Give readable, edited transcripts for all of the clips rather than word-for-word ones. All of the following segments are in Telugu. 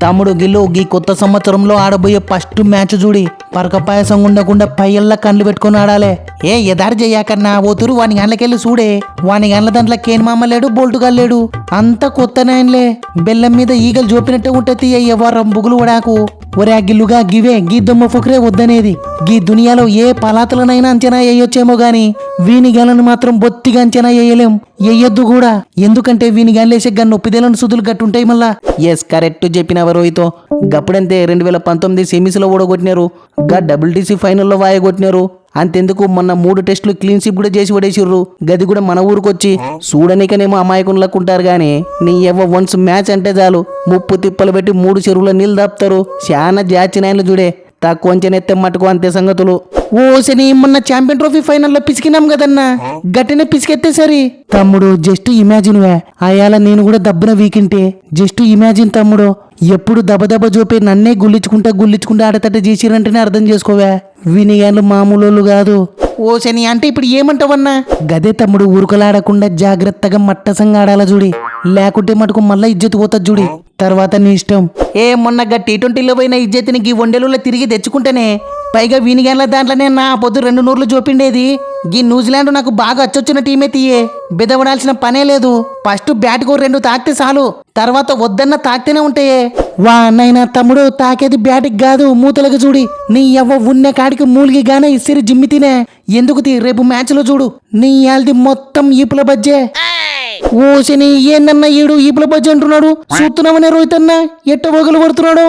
తమ్ముడు గిల్లు గీ కొత్త సంవత్సరంలో ఆడబోయే ఫస్ట్ మ్యాచ్ చూడి పరక పాయసం ఉండకుండా పయ్యల్లా కళ్ళు పెట్టుకుని ఆడాలే. ఎదారు చెయ్యాకన్నా ఓతురు వాని గంటలకెళ్ళి చూడే. వాని గంటల దాంట్లో కేన్ మామ లేడు, బోల్టుగా లేడు, అంత కొత్త నాయన్లే. బెల్లం మీద ఈగలు చూపినట్టే ఉంటది ఎవరం బుగులు వడాకు. ఒరే గిల్లుగా గివే గీ దొమ్మ ఫుకరే వద్దనేది. గీ దునియాలో ఏ పలాతలనైనా అంచనా వేయొచ్చేమో గాని వీని గలను మాత్రం బొత్తిగా అంచనా వేయలేం, వేయొద్దు కూడా. ఎందుకంటే వీని గన్లేసే గన్ను నొప్పిదేలని సుదులు గట్టుంటాయి మళ్ళా. Yes correct చెప్పినవ రోహితో. గప్పుడంతే 2019 సెమీస్లో ఓడగొట్టినారు, గా WTC ఫైనల్లో వాయగొట్టినారు. అంతెందుకు మొన్న 3 టెస్టులు క్లీన్ షిప్ కూడా చేసి పడేసిర్రు. గది కూడా మన ఊరికొచ్చి చూడనికనేమో అమాయకులకుంటారు గాని నీ ఎవ వన్స్ మ్యాచ్ అంటే చాలు ముప్పు తిప్పలు పెట్టి 3 చెరువుల నీళ్ళు దాపుతారు. చాలా జాచినాయలు చూడే, కొంచెనెత్తే మటుకు అంతే సంగతులు. ఓసని మొన్న ఛాంపియన్ ట్రోఫీ ఫైనల్లో పిసికినాం కదన్నా, గట్టినే పిసికెత్తే సరి. తమ్ముడు జస్ట్ ఇమాజిన్ వే, అయాల నేను కూడా దబ్బున వీకింటే. జస్ట్ ఇమాజిన్ తమ్ముడు, ఎప్పుడు దబదబ చూపి నన్నే గుల్లించుకుంటా ఆడతట్ట చేసిరంటేనే అర్థం చేసుకోవా. వినిగాన్లు మామూలు కాదు. ఓసని అంటే ఇప్పుడు ఏమంటావన్నా? గదే తమ్ముడు, ఉరుకలాడకుండా జాగ్రత్తగా మట్టసంగా ఆడాల చూడి, లేకుంటే మటుకు మళ్ళా ఇజ్జత్ పోతుంది చూడి. తర్వాత నీ ఇష్టం. మొన్న T20లో పోయిన ఇజ్జతిని గీ వన్డేలలో తిరిగి తెచ్చుకుంటేనే, పైగా వీనిగేళ్ల దాంట్లోనే నా పొద్దు 2 నూర్లు చూపిండేది. గీ న్యూజిలాండ్ నాకు బాగా అచ్చొచ్చిన టీమే తీయే, బెదవడాల్సిన పనే లేదు. ఫస్ట్ బ్యాట్కు 2 తాకితే చాలు, తర్వాత వద్దన్న తాకితేనే ఉంటాయే. వా నైనా తమ్ముడు, తాకేది బ్యాటికి కాదు మూతలకు చూడి. నీ ఎవ్వ ఉన్న కాడికి మూలిగిగానే ఇసిరి జిమ్మి తినే. ఎందుకు రేపు మ్యాచ్లో చూడు నీ యాల్ది మొత్తం ఈపుల బజ్జే. ఓసిని ఏందన్నా ఈడు ఈపుల బజ్జి అంటున్నాడు, చూస్తున్నామనే రోహిత్ అన్న ఎట్ట వగలు పడుతున్నాడు.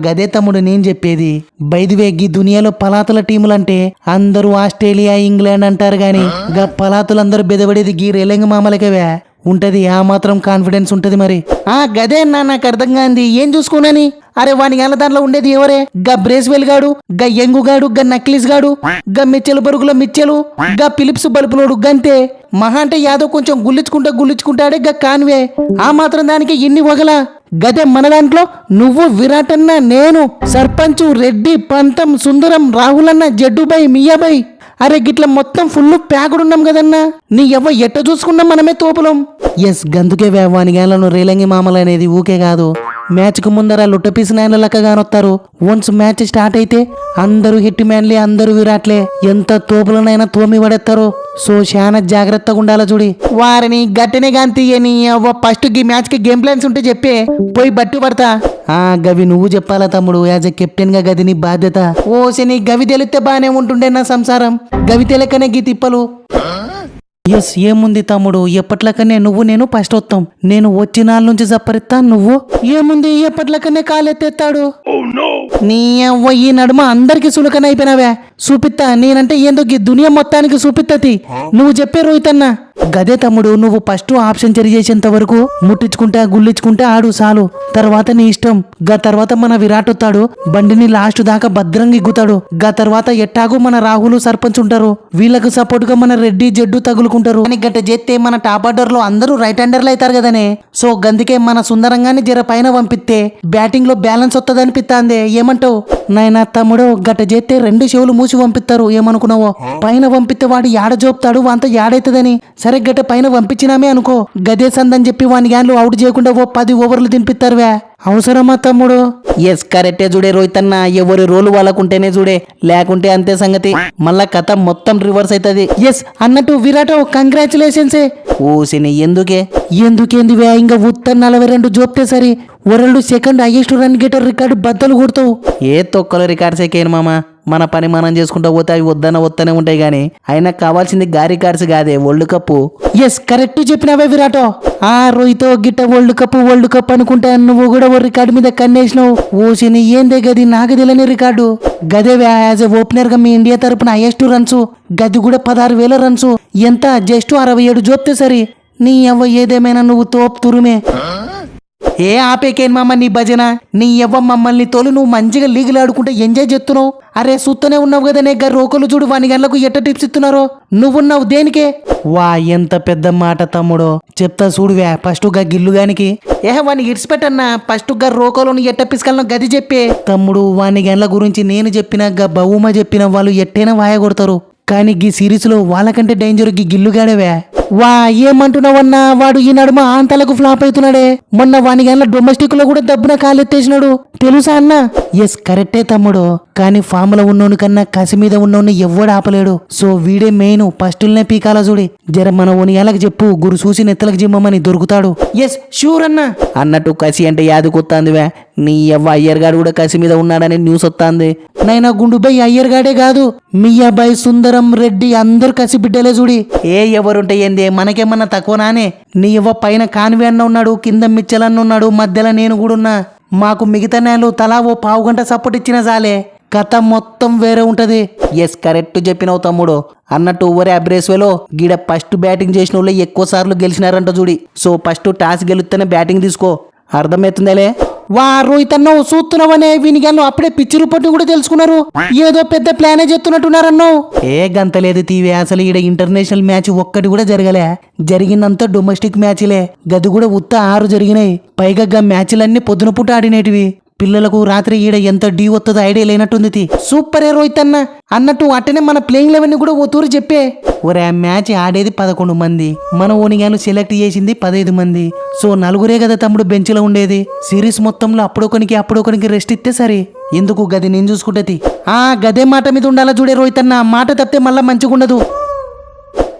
గదే తమ్ముడు నేను చెప్పేది. బైదివే గీ దునియాలో పలాతల టీములంటే అందరూ ఆస్ట్రేలియా, ఇంగ్లాండ్ అంటారు గాని గా పలాతులందరూ బెదబడేది గీ రేలంగ మామలకేవే ఉంటది. ఆ మాత్రం కాన్ఫిడెన్స్ ఉంటది మరి. గదే అన్నా నాకు అర్థం కాంది. ఏం చూసుకున్నాని? అరే వాని గల దాంట్లో ఉండేది ఎవరే? గా బ్రేస్వెల్ గాడు, గా యంగుగాడు, గా నక్లిస్ గాడు, గా మిచ్చెలు బరుగుల మిచ్చెలు, గా ఫిలిప్స్ బలుపులోడు గంతే. మహా అంటే యాదవ్ కొంచెం గుల్లించుకుంటాడే గా కాన్వే. ఆ మాత్రం దానికి ఎన్ని వగల. గదే మన దాంట్లో నువ్వు, విరాట్ అన్న, నేను, సర్పంచ్, రెడ్డి, పంతం, సుందరం, రాహుల్ అన్న, జడ్డుబాయ్, మియాబాయ్. అరే గిట్ల మొత్తం ఫుల్ ప్యాకుడున్నాం కదన్నా. నీ ఎవ్వ ఎట్ట చూసుకున్నాం మనమే తోపులం. ఎస్ గందుకే వానిగాలను రేలంగి మామలు అనేది ఊకే కాదు, మ్యాచ్ కు ముందర లుట్టపీసి నాయన లెక్కగానొత్తారు. వన్స్ మ్యాచ్ స్టార్ట్ అయితే అందరూ హిట్ మ్యాన్లే, అందరూ విరాట్లే. ఎంత తోపులనైనా తోమి పడేస్తారు. సో చాలా జాగ్రత్తగా ఉండాల చూడి. వారిని గట్టనే గాంతీయని ఫస్ట్ గీ మ్యాచ్ కి గేమ్ ప్లాన్స్ ఉంటే చెప్పే, పోయి బట్టి పడతా. గవి నువ్వు చెప్పాలా తమ్ముడు, యాజ్ ఎ కెప్టెన్ గా గది నీ బాధ్యత. ఓసని గవి తెలిస్తే బానే ఉంటుండే నా సంసారం, గవి తెలియకనే గీ తిప్పలు. ఎస్ ఏముంది తమ్ముడు, ఎప్పట్లకనే నువ్వు నేను ఫస్ట్ వస్తాం. నేను వచ్చినాల నుంచి జప్పరిస్తా, నువ్వు ఏముంది ఎప్పట్లకనే కాలెత్తేస్తాడు. నీ అవ్వ ఈ నడుమ అందరికి సులకన అయిపోయినావే. చూపిత్తా నేనంటే ఏందో ఈ దునియా మొత్తానికి చూపిత్తది. నువ్వు చెప్పే రోహిత్ అన్న. గదే తమ్ముడు, నువ్వు ఫస్ట్ ఆప్షన్ చెరి చేసేంత వరకు ముట్టించుకుంటా గుల్లించుకుంటా ఆడు చాలు. తర్వాత నీ ఇష్టం. గా తర్వాత మన విరాట్ వస్తాడు, బండిని లాస్ట్ దాకా భద్రంగా ఇగ్గుతాడు. గా తర్వాత ఎట్టాగు మన రాహుల్, సర్పంచ్ ఉంటారు. వీళ్ళకు సపోర్ట్ గా మన రెడ్డి, జడ్డు తగులుకుంటారు. అని గట్ట చేస్తే మన టాప్ ఆర్డర్ లో అందరూ రైట్ హ్యాండర్లు అవుతారు కదనే. సో గందుకే మన సుందరంగాన్ని జర పైన పంపిస్తే బ్యాటింగ్ లో బ్యాలెన్స్ వస్తుంది అనిపిస్తాందే. ఏమంటావు నాయనా తమ్ముడు? గట్ట చేస్తే 2 చెవులు మూసి పంపిస్తారు. ఏమనుకున్నావో? పైన పంపిస్తే వాడు యాడ జోపుతాడు, అంత యాడైతుందని. సరే గట్ట పైన పంపించినామే అనుకో, గదే సందని చెప్పి వాని గ్యాన్లు అవుట్ చేయకుండా 10 ఓవర్లు తినిపిస్తారువే. అవసరమా తమ్ముడు? ఎస్ కరెక్టే చూడే రోహిత్ అన్న, ఎవరి రోలు వాళ్ళకుంటేనే చూడే, లేకుంటే అంతే సంగతి. మళ్ళా కథ మొత్తం రివర్స్ అవుతుంది. ఎస్ అన్నట్టు విరాట్ కంగ్రాచులేషన్సే. ఓసిని ఎందుకేందివే, ఇంకా ఉత్త 42 జోప్తే సరి. World second highest run getter record బద్దలు కొడతావు. ఏ తొక్కల రికార్డ్స్ ఎక్కేను మామ, మన పని మనం చేసుకుంటా పోతే అవి వద్దనే ఉంటాయి గానీ అయినా కావాల్సింది గా రికార్డ్స్ కాదే, వరల్డ్ కప్. ఎస్ కరెక్ట్ చెప్పినావే విరాట్. రోహితో గిట్ట వరల్డ్ కప్ అనుకుంటా నువ్వు కూడా ఓ రికార్డు మీద కన్నేసినావు. ఓసిని ఏందే గది, నాకు తెలియని రికార్డు. గదేవే యాజ్ ఎ ఓపెనర్ గా మీ ఇండియా తరపున హైయెస్ట్ రన్స్, గది కూడా 16,000 రన్స్. ఎంత జస్ట్ 67 జోప్తే సరి. నీ అవ్వ ఏదేమైనా నువ్వు తోపు తురుమే. ఆపేకేన్ మామ నీ భజన. నీ ఎవ్వ మమ్మల్ని తోలు నువ్వు మంచిగా లీగులు ఆడుకుంటే ఎంజాయ్ చేస్తున్నావు. అరే సూత్తనే ఉన్నావు కదనే, రోకలు చూడు వాని గంటలకు ఎట్ట టిప్స్ ఇస్తున్నారో. నువ్వున్నావు దేనికే? వా ఎంత పెద్ద మాట తమ్ముడు, చెప్తా చూడువే. ఫస్ట్ గా గిల్లుగానికి వాని ఇడిచిపెట్టన్నా, ఫస్ట్ గా రోకలను ఎట్ట పిసుకలను గది చెప్పే. తమ్ముడు వాని గంటల గురించి నేను చెప్పిన, గా బహుమ చెప్పిన వాళ్ళు ఎట్టైనా వాయ కొడతారు. కానీ గీ సిరీస్ లో వాళ్ళకంటే డేంజర్ గీ గిల్లుగాడేవే. వా ఏమంటున్నావన్నా, వాడు ఈ నడుమ ఆంతలకు ఫ్లాప్ అవుతున్నాడే. మొన్న వాని గల్ల డొమెస్టిక్ లో కూడా దబ్బున కాలెత్తేసినాడు తెలుసా అన్న? ఎస్ కరెక్టే తమ్ముడు, కానీ ఫామ్ లో ఉన్నోని కన్నా కసి మీద ఉన్నోని ఎవ్వడు ఆపలేడు. సో వీడే మెయిన్, ఫస్టుల్నే పీకాల చూడి. జర మన ఓనియాలకు చెప్పు, గురు చూసి నెత్తలకు జిమ్మని దొరుకుతాడు. ఎస్ షూర్ అన్న. అన్నట్టు కసి అంటే యాదుకొత్తాందివే, నీ అవ్వ అయ్యర్గాడు కూడా కసి మీద ఉన్నాడని న్యూస్ వస్తాంది. నైనా గుండుబాయ్ అయ్యర్గాడే కాదు, మీ అబ్బాయి సుందరం రెడ్డి అందరు కసి బిడ్డలే చూడి. ఏ ఎవరుంటే ఏంది, మనకేమన్నా తక్కువనానే? నీ అవ్వ పైన కాన్వే అన్న ఉన్నాడు, కింద మిచ్చలన్న ఉన్నాడు, మధ్యలో నేను కూడా ఉన్నా. మాకు మిగతా నేలు తలా ఓ పావు గంట సపోర్ట్ ఇచ్చిన చాలే, కథ మొత్తం వేరే ఉంటది. ఎస్ కరెక్ట్ చెప్పినావు తమ్ముడు. అన్నట్టు ఓవరే అబ్రేస్వేలో గీడ ఫస్ట్ బ్యాటింగ్ చేసిన వాళ్ళు ఎక్కువ సార్లు గెలిచినారంట చూడి. సో ఫస్ట్ టాస్ గెలుస్తేనే బ్యాటింగ్ తీసుకో, అర్థమవుతుందేలే. వా రోహిత్ అన్నావు చూస్తున్నావనే, వీనిగాళ్ళు అప్పుడే పిచ్చి రిపోర్ట్ కూడా తెలుసుకున్నారు. ఏదో పెద్ద ప్లానే చెప్తున్నట్టున్నారన్నావు. ఏ గంతలేదు తీవే, అసలు ఈడ ఇంటర్నేషనల్ మ్యాచ్ ఒక్కటి కూడా జరగలే. జరిగిందంతా డొమెస్టిక్ మ్యాచ్లే, గది కూడా ఉత్త 6 జరిగినాయి. పైగా మ్యాచ్లన్నీ పొద్దున పూట ఆడినేటివి. పిల్లలకు రాత్రి ఈడ ఎంత డీ వస్తుందో ఐడియా లేనట్టుంది. సూపరే రోహిత్ అన్న. అన్నట్టు అట్టనే మన ప్లేయింగ్ లెవెన్ కూడా ఓ తూరు చెప్పే. ఒరే ఆ మ్యాచ్ ఆడేది 11 మంది, మన ఓనిగాను సెలెక్ట్ చేసింది 15 మంది. సో 4 కదా తమ్ముడు బెంచ్లో ఉండేది. సిరీస్ మొత్తంలో అప్పుడొకనికి రెస్ట్ ఇస్తే సరే. ఎందుకు గది నేను చూసుకుంటది. గదే మాట మీద ఉండాలా చూడే రోహిత్ అన్న, మాట తప్పితే మళ్ళా మంచిగుండదు.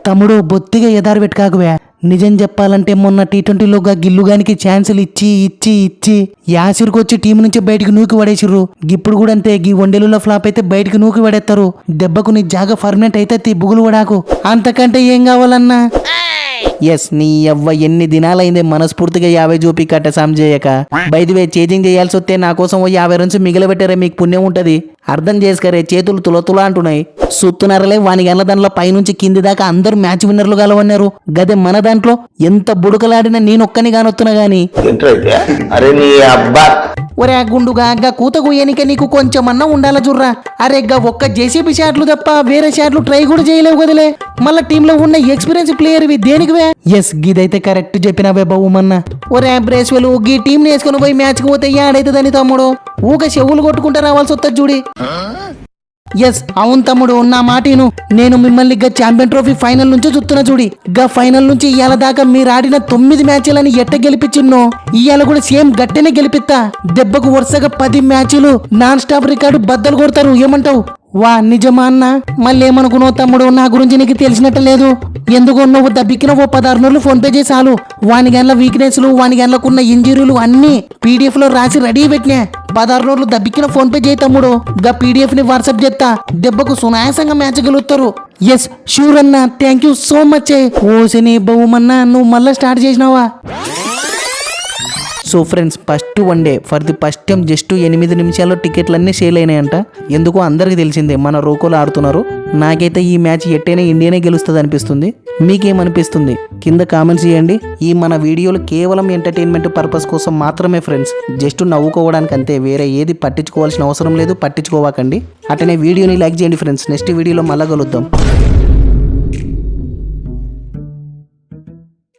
తమ్ముడు బొత్తిగా ఎదారు పెట్టుకాకువే. నిజం చెప్పాలంటే మొన్న T20లోగా గిల్లుగానికి ఛాన్సులు ఇచ్చి యాసిర్కొచ్చి టీం నుంచి బయటికి నూకి పడేసిర్రు. ఇప్పుడు కూడా అంతే, గీ వన్డేలలో ఫ్లాప్ అయితే బయటికి నూకి పడేస్తారు. దెబ్బకు నీ జాగా పర్మనెంట్ అయితే బుగులు పడాకు, అంతకంటే ఏం కావాలన్నా. ఎస్ నీ అవ్వ ఎన్ని దినాలైందే మనస్ఫూర్తిగా 50 చూపి కట్ట సామ్ చేయక. బైదివే చేజింగ్ చేయాల్సి వస్తే నా కోసం 50 రన్స్ మిగిలిపెట్టారే, మీకు పుణ్యం ఉంటది. అర్థం చేసుకోరే, చేతులు తులతులా అంటున్నాయి. సుత్తునరలే వాని గల్ల దాంట్లో పైనుంచి కింది దాకా అందరూ మ్యాచ్ విన్నర్లు కలవన్నారు. గదే మన దాంట్లో ఎంత బుడకలాడినా నేనొక్కని కానొత్తున్నా గాని. ఒరే గుండుగా కూత గుయ్యనిక నీకు కొంచెమన్నా ఉండాల జుర్రా. అరే ఒక్క జేసీబీ షాట్లు తప్ప వేరే షాట్లు ట్రై కూడా చేయలేవు కదలే. మళ్ళా టీంలో ఉన్న ఎక్స్పీరియన్స్ ప్లేయర్ ఇవి దేనికివే? Yes గిదైతే correct చెప్పినవే బావుమన్నా. ఒరే బ్రేస్వెల్ గీ టీం వేసుకుని పోయి మ్యాచ్ కి పోతే ఏడైతుందని తమ్ముడు ఊక చెవులు కొట్టుకుంటా రావాల్సి వస్తుంది చూడి. ఎస్ అవును తమ్ముడు, నా మాటను. నేను మిమ్మల్ని ఛాంపియన్ ట్రోఫీ ఫైనల్ నుంచి చూస్తున్నా చూడి. ఫైనల్ నుంచి ఇవాళ దాకా మీరు ఆడిన 9 మ్యాచ్లని ఎట్ట గెలిపించిన్నో ఇవాళ కూడా సేమ్ గట్టెనే గెలిపిస్తా. దెబ్బకు వరుసగా 10 మ్యాచ్లు నాన్ స్టాప్ రికార్డు బద్దలు కొడతారు. ఏమంటావు? వా నిజమా అన్న? మళ్ళీ ఏమనుకున్నావు తమ్ముడు, నా గురించి నీకు తెలిసినట్టు లేదు. ఎందుకో నువ్వు దబ్బిక్కిన ఓ 16 నూర్లు ఫోన్ పే చేసి చాలు. వాని గంటల వీక్నెస్లు, వాని గంటలకున్న ఇంజరీలు అన్ని PDF లో రాసి రెడీ పెట్టినా. 16 నూర్లు దబ్బిక్కిన ఫోన్ పే చేయి తమ్ముడు. PDF ని వాట్సాప్ చేస్తా, దెబ్బకు సునాయాసంగా మ్యాచ్ గెలుస్తారు. ఎస్ షూర్ అన్న, థ్యాంక్ యూ సో మచ్. ఓసిని బహుమన్నా, నువ్వు మళ్ళీ స్టార్ట్ చేసినావా? So friends, first one day for the first time just 8 నిమిషాల్లో టికెట్లన్నీ సేల్ అయినాయంట. ఎందుకో అందరికీ తెలిసిందే, మన రోకోలో ఆడుతున్నారు. నాకైతే ఈ మ్యాచ్ ఎట్టైనా ఇండియానే గెలుస్తుంది అనిపిస్తుంది. మీకేమనిపిస్తుంది కింద కామెంట్స్ చేయండి. ఈ మన వీడియోలు కేవలం ఎంటర్టైన్మెంట్ పర్పస్ కోసం మాత్రమే ఫ్రెండ్స్, జస్ట్ నవ్వుకోవడానికి అంతే. వేరే ఏది పట్టించుకోవాల్సిన అవసరం లేదు, పట్టించుకోవాకండి. అటనే వీడియోని లైక్ చేయండి ఫ్రెండ్స్. నెక్స్ట్ వీడియోలో మళ్ళా కలుద్దాం.